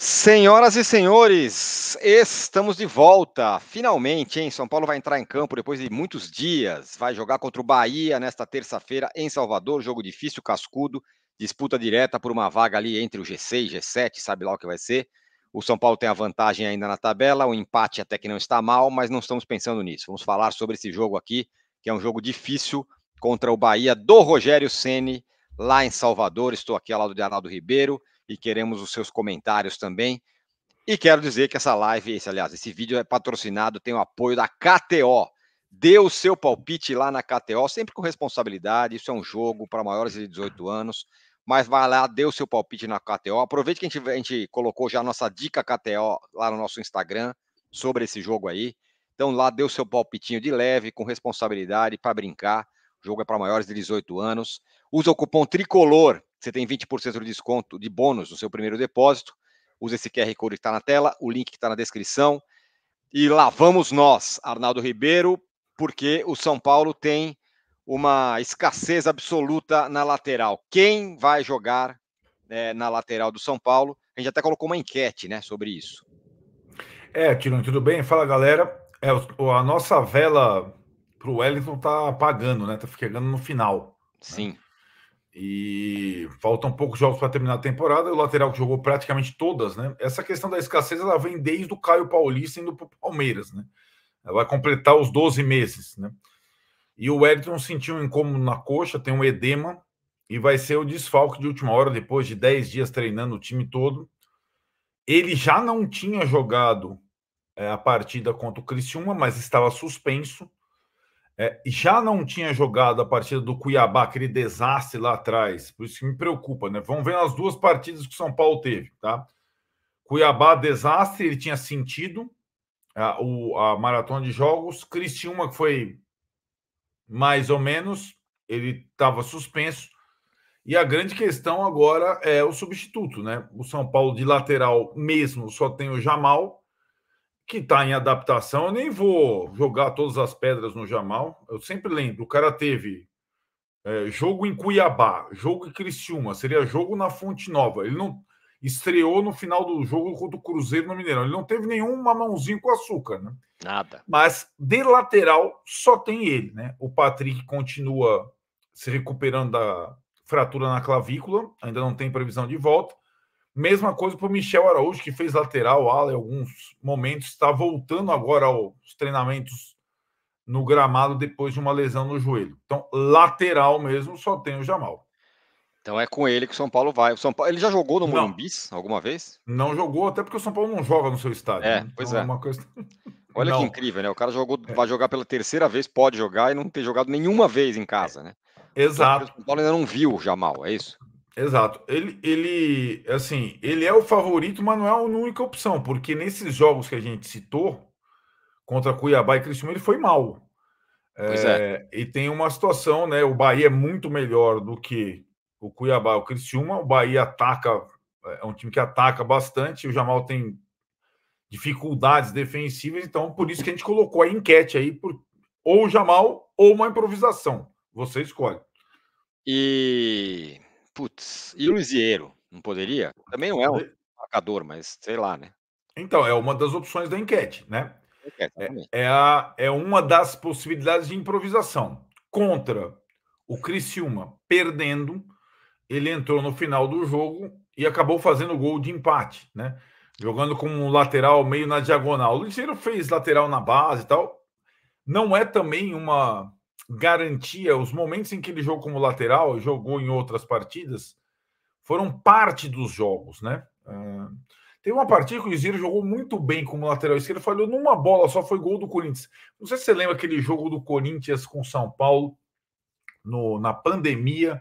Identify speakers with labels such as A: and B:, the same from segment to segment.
A: Senhoras e senhores, estamos de volta. Finalmente, hein? São Paulo vai entrar em campo depois de muitos dias. Vai jogar contra o Bahia nesta terça-feira em Salvador. Jogo difícil, cascudo. Disputa direta por uma vaga ali entre o G6 e G7, sabe lá o que vai ser. O São Paulo tem a vantagem ainda na tabela. O empate até que não está mal, mas não estamos pensando nisso. Vamos falar sobre esse jogo aqui, que é um jogo difícil contra o Bahia do Rogério Ceni, lá em Salvador. Estou aqui ao lado de Arnaldo Ribeiro e queremos os seus comentários também. E quero dizer que essa live, esse vídeo é patrocinado, tem o apoio da KTO. Dê o seu palpite lá na KTO, sempre com responsabilidade. Isso é um jogo para maiores de 18 anos. Mas vai lá, dê o seu palpite na KTO. Aproveite que a gente colocou já a nossa dica KTO lá no nosso Instagram sobre esse jogo aí. Então lá, dê o seu palpitinho de leve, com responsabilidade, para brincar. O jogo é para maiores de 18 anos. Usa o cupom TRICOLOR, você tem 20% de desconto de bônus no seu primeiro depósito. Usa esse QR Code que está na tela, o link que está na descrição. E lá vamos nós, Arnaldo Ribeiro, porque o São Paulo tem uma escassez absoluta na lateral. Quem vai jogar na lateral do São Paulo? A gente até colocou uma enquete, né, sobre isso.
B: Tirone, tudo bem? Fala, galera. A nossa vela pro Wellington tá apagando, né? Tá chegando no final, né?
A: Sim.
B: E faltam poucos jogos para terminar a temporada. O lateral que jogou praticamente todas, né? Essa questão da escassez, ela vem desde o Caio Paulista indo pro Palmeiras, né? Ela vai completar os 12 meses, né? E o Wellington sentiu um incômodo na coxa, tem um edema, e vai ser o desfalque de última hora, depois de 10 dias treinando o time todo. Ele já não tinha jogado a partida contra o Criciúma, mas estava suspenso. Já não tinha jogado a partida do Cuiabá, aquele desastre lá atrás, por isso que me preocupa, né? Vamos ver as duas partidas que o São Paulo teve, tá? Cuiabá, desastre, ele tinha sentido a maratona de jogos. Criciúma, que foi mais ou menos, ele estava suspenso. E a grande questão agora é o substituto, né? O São Paulo de lateral mesmo só tem o Jamal, que está em adaptação. Eu nem vou jogar todas as pedras no Jamal. Eu sempre lembro, o cara teve jogo em Cuiabá, jogo em Criciúma, seria jogo na Fonte Nova. Ele não estreou no final do jogo contra o Cruzeiro no Mineirão. Ele não teve nenhum mamãozinho com açúcar, né?
A: Nada.
B: Mas de lateral só tem ele, né? O Patrick continua se recuperando da fratura na clavícula, ainda não tem previsão de volta. Mesma coisa para o Michel Araújo, que fez lateral ala em alguns momentos, está voltando agora aos treinamentos no gramado depois de uma lesão no joelho. Então, lateral mesmo, só tem o Jamal.
A: Então é com ele que o São Paulo vai. O São Paulo, ele já jogou no
B: Não,
A: Morumbi alguma vez?
B: não jogou, até porque o São Paulo não joga no seu estádio,
A: É,
B: né?
A: pois
B: Então é
A: é.
B: uma coisa.
A: Olha que
B: Não.
A: incrível, né? O cara vai jogar pela terceira vez, pode jogar e não ter jogado nenhuma vez em casa, né? Só porque o
B: Exato,
A: São Paulo ainda não viu o Jamal, é isso?
B: exato. Assim, ele é o favorito, mas não é a única opção, porque nesses jogos que a gente citou, contra Cuiabá e Criciúma, ele foi mal.
A: Pois é.
B: E tem uma situação, né? O Bahia é muito melhor do que o Cuiabá, o Criciúma. O Bahia ataca, é um time que ataca bastante. O Jamal tem dificuldades defensivas, então por isso que a gente colocou a enquete aí por ou o Jamal ou uma improvisação. Você escolhe.
A: E, putz, e o Lisieiro, não poderia? Também não é um marcador, mas sei lá, né.
B: Então, é uma das opções da enquete, né?
A: É, exatamente.
B: É uma das possibilidades de improvisação. Contra o Criciúma perdendo, ele entrou no final do jogo e acabou fazendo gol de empate, né? Jogando como um lateral meio na diagonal. O Ligeiro fez lateral na base e tal. Não é também uma garantia. Os momentos em que ele jogou como lateral, jogou em outras partidas, foram parte dos jogos, né? Teve uma partida que o Ligeiro jogou muito bem como lateral esquerdo, falhou numa bola, só foi gol do Corinthians. Não sei se você lembra aquele jogo do Corinthians com São Paulo na pandemia,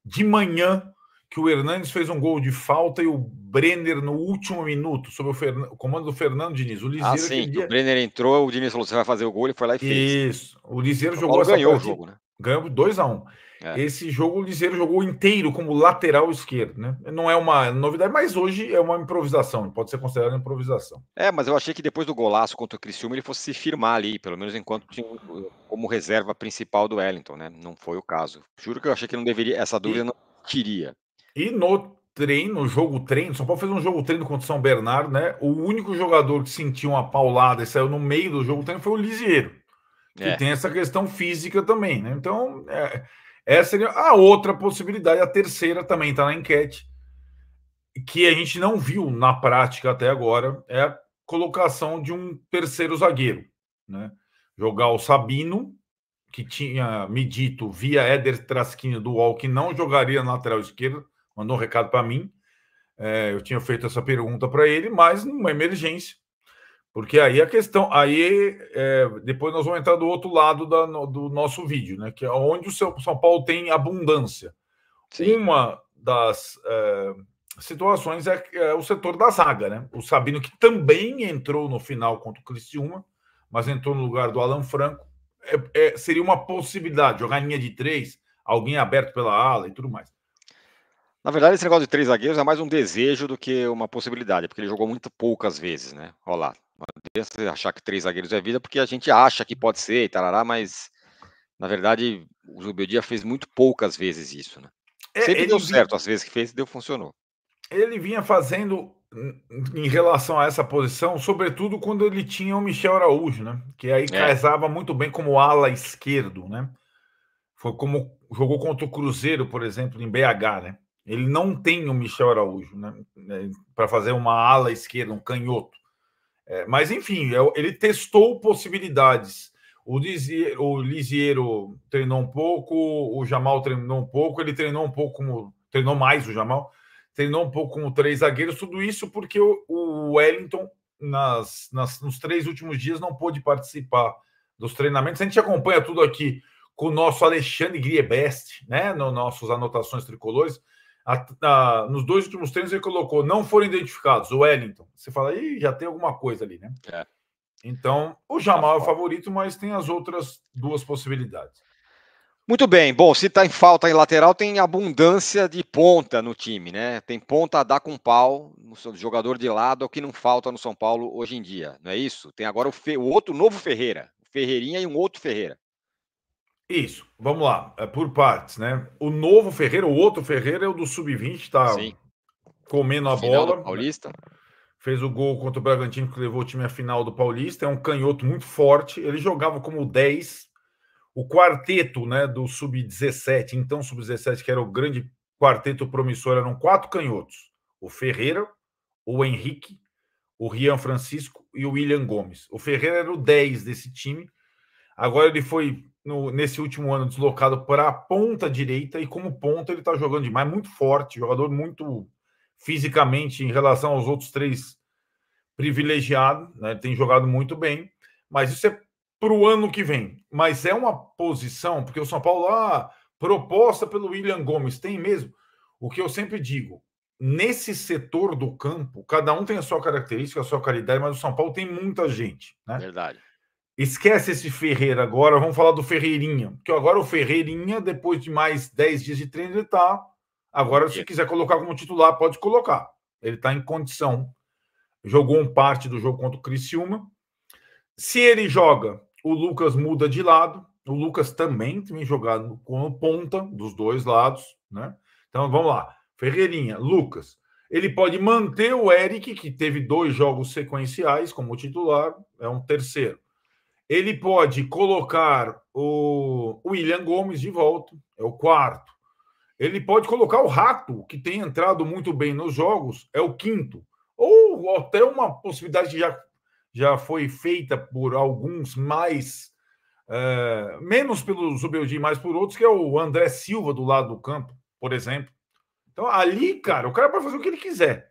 B: de manhã, que o Hernanes fez um gol de falta e o Brenner no último minuto, sob o comando do Fernando Diniz. O
A: Ah,
B: Liseiro
A: sim,
B: aquele
A: que o
B: dia.
A: Brenner entrou, o Diniz falou: "Você vai fazer o gol", ele foi lá e fez.
B: Isso. O Liseiro
A: São
B: jogou
A: Paulo
B: essa
A: ganhou o
B: partida.
A: jogo, né.
B: Ganhamos 2-1.
A: É.
B: Esse jogo o Liseiro jogou inteiro como lateral esquerdo, né? Não é uma novidade, mas hoje é uma improvisação, pode ser considerada improvisação.
A: É, mas eu achei que depois do golaço contra o Criciúma ele fosse se firmar ali, pelo menos enquanto tinha como reserva principal do Wellington, né, não foi o caso. Juro que eu achei que não deveria, essa dúvida
B: E,
A: não existiria.
B: e no treino, jogo treino. São Paulo fez um jogo treino contra o São Bernardo, né? O único jogador que sentiu uma paulada e saiu no meio do jogo treino foi o Lisieiro, que tem essa questão física também, né? Então, essa seria a outra possibilidade. A terceira também está na enquete, que a gente não viu na prática até agora, é a colocação de um terceiro zagueiro, né? Jogar o Sabino, que tinha me dito via Éder Traskini do UOL que não jogaria na lateral esquerda, mandou um recado para mim. Eu tinha feito essa pergunta para ele, mas numa emergência, porque aí a questão, depois nós vamos entrar do outro lado do nosso vídeo, né? Que é onde o São Paulo tem abundância. Sim. Uma das situações é o setor da zaga, né? O Sabino, que também entrou no final contra o Criciúma, mas entrou no lugar do Alan Franco, seria uma possibilidade, jogar em linha de 3, alguém aberto pela ala e tudo mais.
A: Na verdade, esse negócio de 3 zagueiros é mais um desejo do que uma possibilidade, porque ele jogou muito poucas vezes, né? Olha lá, você achar que 3 zagueiros é vida, porque a gente acha que pode ser e tarará, mas na verdade o Zubeldia fez muito poucas vezes isso, né? Sempre deu certo, às vezes que fez, funcionou.
B: Ele vinha fazendo em relação a essa posição, sobretudo quando ele tinha o Michel Araújo, né? Que aí casava muito bem como ala esquerdo, né? Foi como jogou contra o Cruzeiro, por exemplo, em BH, né? Ele não tem o Michel Araújo, né? Para fazer uma ala esquerda, um canhoto. Mas, enfim, ele testou possibilidades. O Lisieiro treinou um pouco, o Jamal treinou um pouco, ele treinou um pouco treinou mais o Jamal, treinou um pouco como 3 zagueiros, tudo isso porque o Wellington, nos 3 últimos dias, não pôde participar dos treinamentos. A gente acompanha tudo aqui com o nosso Alexandre Griebest, né? Nas nossas anotações tricolores. Nos 2 últimos treinos ele colocou, não foram identificados, o Wellington. Você fala, já tem alguma coisa ali, né? Então, o Jamal é o favorito, mas tem as outras 2 possibilidades.
A: Muito bem. Bom, se está em falta em lateral, tem abundância de ponta no time, né? Tem ponta a dar com pau no jogador de lado, é o que não falta no São Paulo hoje em dia, não é isso? Tem agora o outro novo Ferreira, o Ferreirinha e um outro Ferreira.
B: Isso, vamos lá, por partes, né? O novo Ferreira, o outro Ferreira é o do Sub-20, tá comendo a bola.
A: Paulista.
B: Fez o gol contra o Bragantino, que levou o time à final do Paulista. É um canhoto muito forte. Ele jogava como 10. O quarteto, né, do Sub-17, então Sub-17, que era o grande quarteto promissor, eram 4 canhotos. O Ferreira, o Henrique, o Rian Francisco e o William Gomes. O Ferreira era o 10 desse time. Agora ele foi, nesse último ano, deslocado para a ponta direita, e como ponta ele está jogando demais, muito forte, jogador muito fisicamente em relação aos outros 3 privilegiado, né? Tem jogado muito bem, mas isso é para o ano que vem. Mas é uma posição, porque o São Paulo, proposta pelo William Gomes, tem mesmo. O que eu sempre digo, nesse setor do campo, cada um tem a sua característica, a sua qualidade, mas o São Paulo tem muita gente, né?
A: Verdade.
B: Esquece esse Ferreira agora, vamos falar do Ferreirinha. Porque agora o Ferreirinha, depois de mais 10 dias de treino, ele está. Agora, se quiser colocar como titular, pode colocar. Ele está em condição. Jogou parte do jogo contra o Criciúma. Se ele joga, o Lucas muda de lado. O Lucas também tem jogado como ponta dos 2 lados, né? Então, vamos lá. Ferreirinha, Lucas. Ele pode manter o Eric, que teve 2 jogos sequenciais como titular, é um terceiro. Ele pode colocar o William Gomes de volta, é o quarto. Ele pode colocar o Rato, que tem entrado muito bem nos jogos, é o quinto. Ou até uma possibilidade que já foi feita por alguns mais, menos pelo Zubeldia, mais por outros, que é o André Silva do lado do campo, por exemplo. Então, ali, cara, o cara pode fazer o que ele quiser.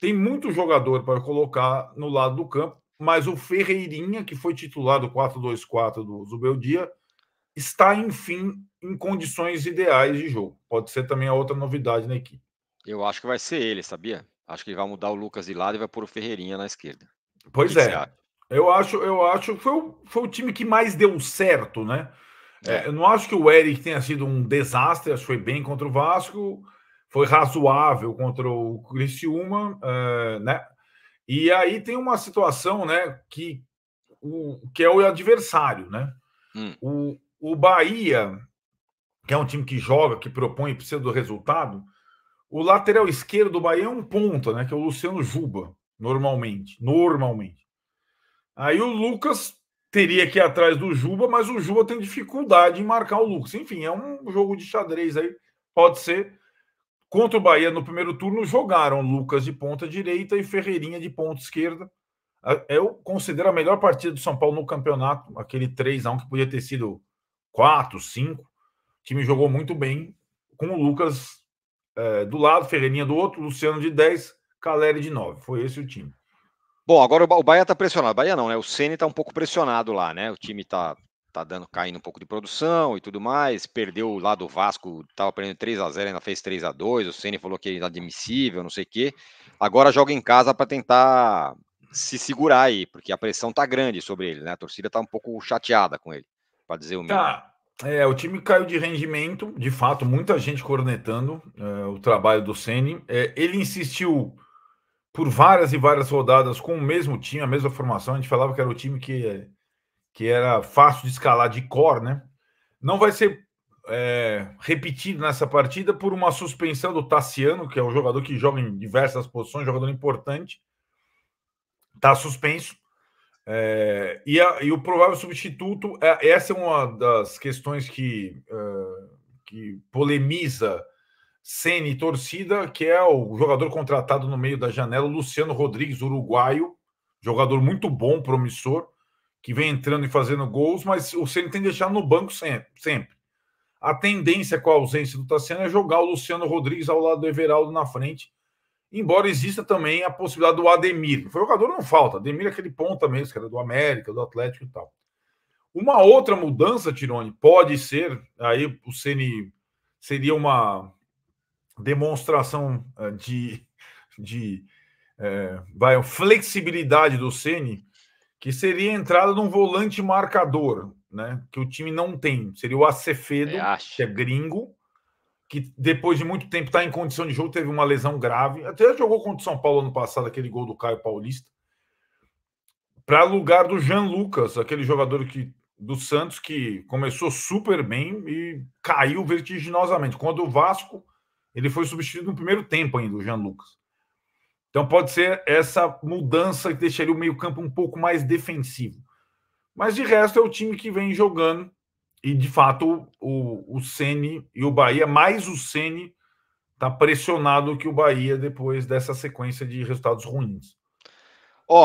B: Tem muito jogador para colocar no lado do campo, mas o Ferreirinha, que foi titular do 4-2-4 do Zubeldia, está, enfim, em condições ideais de jogo. Pode ser também a outra novidade na equipe.
A: Eu acho que vai ser ele, sabia? Acho que ele vai mudar o Lucas de lado e vai pôr o Ferreirinha na esquerda.
B: Pois é. Eu acho que foi o time que mais deu certo, né? Eu não acho que o Eric tenha sido um desastre, acho que foi bem contra o Vasco, foi razoável contra o Criciúma, né? E aí tem uma situação, né, que é o adversário, né? O Bahia, que é um time que joga, que propõe, precisa do resultado, O lateral esquerdo do Bahia é um ponta, né? Que é o Luciano Juba, normalmente. Aí o Lucas teria que ir atrás do Juba, mas o Juba tem dificuldade em marcar o Lucas. Enfim, é um jogo de xadrez aí. Pode ser. Contra o Bahia, no primeiro turno, jogaram Lucas de ponta direita e Ferreirinha de ponta esquerda. Eu considero a melhor partida do São Paulo no campeonato, aquele 3-1 que podia ter sido 4, 5. O time jogou muito bem, com o Lucas do lado, Ferreirinha do outro, Luciano de 10, Caleri de 9. Foi esse o time.
A: Bom, agora o Bahia tá pressionado. Bahia não, né? O Ceni tá um pouco pressionado lá, né? O time tá caindo um pouco de produção e tudo mais. Perdeu lá do Vasco, tava perdendo 3-0, ainda fez 3-2. O Ceni falou que é inadmissível, não sei o quê. Agora joga em casa para tentar se segurar aí, porque a pressão tá grande sobre ele, né? A torcida tá um pouco chateada com ele, para dizer o mínimo.
B: Tá. O time caiu de rendimento, de fato, muita gente cornetando o trabalho do Ceni. Ele insistiu por várias e várias rodadas com o mesmo time, a mesma formação. A gente falava que era o time que era fácil de escalar de cor, né? Não vai ser repetido nessa partida por uma suspensão do Tassiano, que é um jogador que joga em diversas posições, jogador importante. Está suspenso. E o provável substituto, essa é uma das questões que polemiza Ceni e torcida, que é o jogador contratado no meio da janela, o Luciano Rodrigues, uruguaio, jogador muito bom, promissor, que vem entrando e fazendo gols, mas o Ceni tem que deixar no banco sempre. A tendência com a ausência do Tassiano é jogar o Luciano Rodrigues ao lado do Everaldo na frente, embora exista também a possibilidade do Ademir. O jogador não falta, Ademir é aquele ponta mesmo, que era do América, do Atlético e tal. Uma outra mudança, Tironi, pode ser, aí o Ceni seria uma demonstração de flexibilidade do Ceni, que seria a entrada de um volante marcador, né? Que o time não tem. Seria o Acevedo, que é gringo, que depois de muito tempo está em condição de jogo, teve uma lesão grave. Até jogou contra o São Paulo ano passado, aquele gol do Caio Paulista. Para lugar do Jean Lucas, aquele jogador do Santos que começou super bem e caiu vertiginosamente. Quando o Vasco, ele foi substituído no primeiro tempo ainda, o Jean Lucas. Então pode ser essa mudança que deixaria o meio-campo um pouco mais defensivo. Mas de resto é o time que vem jogando e de fato o Ceni e o Bahia, mais o Ceni, está pressionado que o Bahia depois dessa sequência de resultados ruins.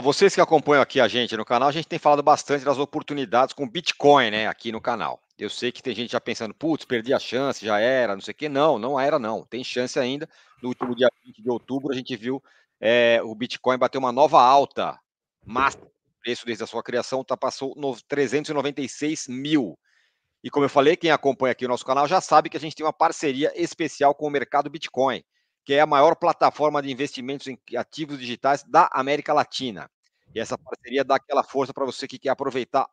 A: Vocês que acompanham aqui a gente no canal, a gente tem falado bastante das oportunidades com Bitcoin, né, aqui no canal. Eu sei que tem gente já pensando, putz, perdi a chance, já era, não sei o quê. Não era não. Tem chance ainda. No último dia 20 de outubro, a gente viu o Bitcoin bater uma nova alta. Máximo preço desde a sua criação, passou 396 mil. E como eu falei, quem acompanha aqui o nosso canal já sabe que a gente tem uma parceria especial com o mercado Bitcoin, que é a maior plataforma de investimentos em ativos digitais da América Latina. E essa parceria dá aquela força para você que quer aproveitar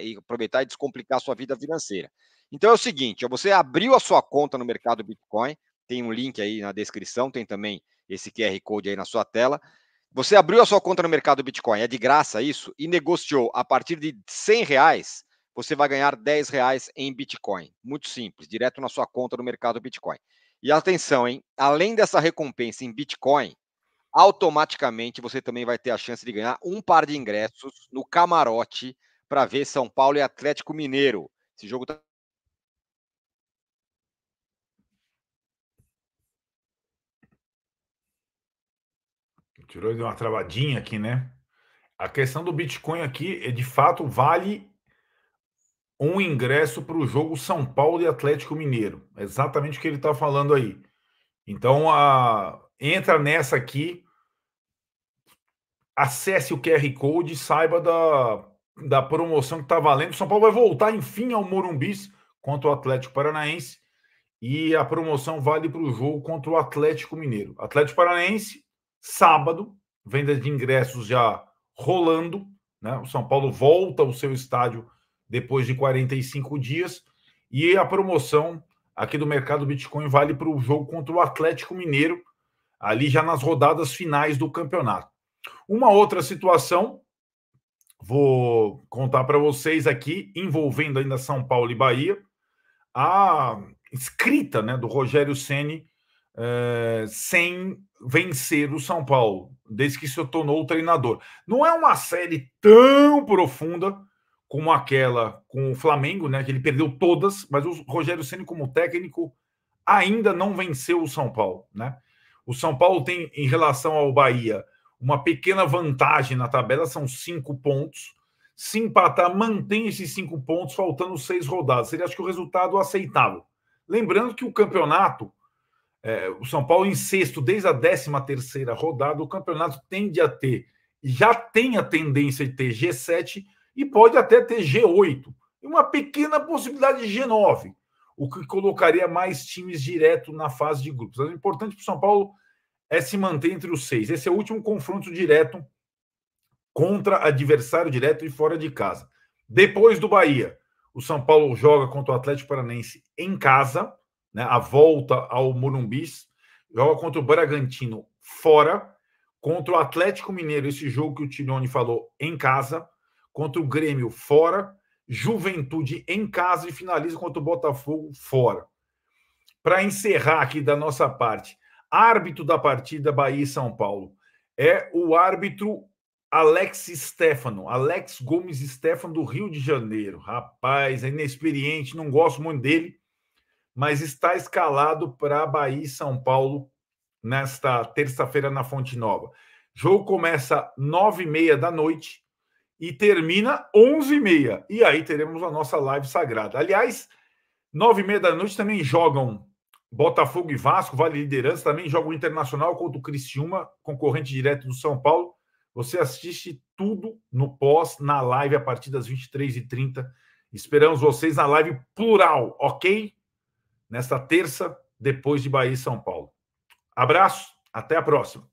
A: e descomplicar a sua vida financeira. Então é o seguinte, você abriu a sua conta no mercado Bitcoin, tem um link aí na descrição, tem também esse QR Code aí na sua tela. Você abriu a sua conta no mercado Bitcoin, é de graça isso, e negociou a partir de R$100, você vai ganhar R$10 em Bitcoin. Muito simples, direto na sua conta no mercado Bitcoin. E atenção, hein? Além dessa recompensa em Bitcoin, automaticamente você também vai ter a chance de ganhar um par de ingressos no camarote para ver São Paulo e Atlético Mineiro. Esse jogo tá...
B: Tirou de uma travadinha aqui, né? A questão do Bitcoin aqui é de fato vale um ingresso para o jogo São Paulo e Atlético Mineiro. É exatamente o que ele está falando aí. Então, entra nessa aqui, acesse o QR Code, saiba da promoção que está valendo. O São Paulo vai voltar, enfim, ao Morumbi contra o Atlético Paranaense. E a promoção vale para o jogo contra o Atlético Mineiro. Atlético Paranaense, sábado, venda de ingressos já rolando, né? O São Paulo volta ao seu estádio depois de 45 dias. E a promoção aqui do mercado Bitcoin vale para o jogo contra o Atlético Mineiro, ali já nas rodadas finais do campeonato. Uma outra situação, vou contar para vocês aqui, envolvendo ainda São Paulo e Bahia, a escrita, né, do Rogério Ceni sem vencer o São Paulo, desde que se tornou o treinador. Não é uma série tão profunda como aquela com o Flamengo, né, que ele perdeu todas, mas o Rogério Ceni, como técnico, ainda não venceu o São Paulo, né? O São Paulo tem, em relação ao Bahia, uma pequena vantagem na tabela, são 5 pontos. Se empatar, mantém esses 5 pontos, faltando 6 rodadas. Seria, acho que, o resultado aceitável. Lembrando que o campeonato, o São Paulo em sexto, desde a 13ª rodada, o campeonato tende a ter, já tem a tendência de ter G7 e pode até ter G8. E uma pequena possibilidade de G9, o que colocaria mais times direto na fase de grupos. O importante para o São Paulo é se manter entre os 6. Esse é o último confronto direto contra adversário direto e fora de casa. Depois do Bahia, o São Paulo joga contra o Atlético Paranaense em casa, né, a volta ao Morumbi, joga contra o Bragantino fora, contra o Atlético Mineiro, esse jogo que o Tironi falou, em casa, contra o Grêmio fora, Juventude em casa e finaliza contra o Botafogo fora. Para encerrar aqui da nossa parte, árbitro da partida Bahia e São Paulo é o árbitro Alex Gomes Stefano, do Rio de Janeiro. Rapaz, é inexperiente, não gosto muito dele, mas está escalado para Bahia e São Paulo nesta terça-feira na Fonte Nova. O jogo começa 9h30 da noite e termina 11h30. E aí teremos a nossa live sagrada. Aliás, 9h30 da noite também jogam Botafogo e Vasco, vale liderança. Também joga o Internacional contra o Criciúma, concorrente direto do São Paulo. Você assiste tudo no pós, na live, a partir das 23h30. Esperamos vocês na live plural, ok? Nesta terça, depois de Bahia e São Paulo. Abraço, até a próxima.